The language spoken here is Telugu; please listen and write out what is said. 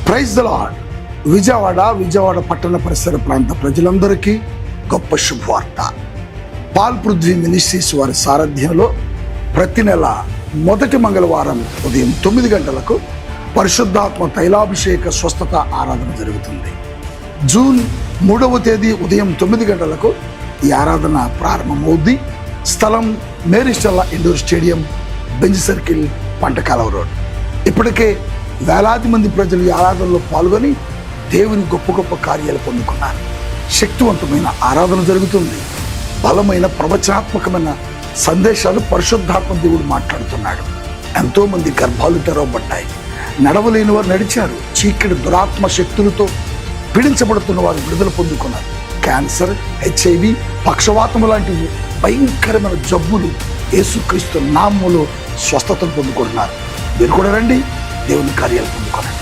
Praise the lord. విజయవాడ పట్టణ పరిసర ప్రాంత ప్రజలందరికీ గొప్ప శుభవార్త. పాల్ పృథ్వీ మినిస్ట్రీస్ వారి సారథ్యంలో ప్రతి నెల మొదటి మంగళవారం ఉదయం 9 గంటలకు పరిశుద్ధాత్మ తైలాభిషేక స్వస్థత ఆరాధన జరుగుతుంది. జూన్ 3వ తేదీ ఉదయం 9 గంటలకు ఈ ఆరాధన ప్రారంభమవుద్ది. స్థలం Mary Stella indoor stadium, Benz circle, Pantakalava road. ఇప్పటికే వేలాది మంది ప్రజలు ఈ ఆరాధనలో పాల్గొని దేవుని గొప్ప గొప్ప కార్యాలు పొందుకున్నారు. శక్తివంతమైన ఆరాధన జరుగుతుంది. బలమైన ప్రవచనాత్మకమైన సందేశాలు పరిశుద్ధాత్మ దేవుడు మాట్లాడుతున్నాడు. ఎంతో మంది గర్భాలు తెరవబడ్డాయి. నడవలేని వారు నడిచారు. చీకటి దురాత్మ శక్తులతో పీడించబడుతున్న వారు విడుదల పొందుకున్నారు. క్యాన్సర్, HIV, పక్షవాతము లాంటి భయంకరమైన జబ్బులు యేసుక్రీస్తు నామములో స్వస్థతను పొందుకుంటున్నారు. మీరు కూడా రండి, దేవుని కార్యాలు పొందుకోండి.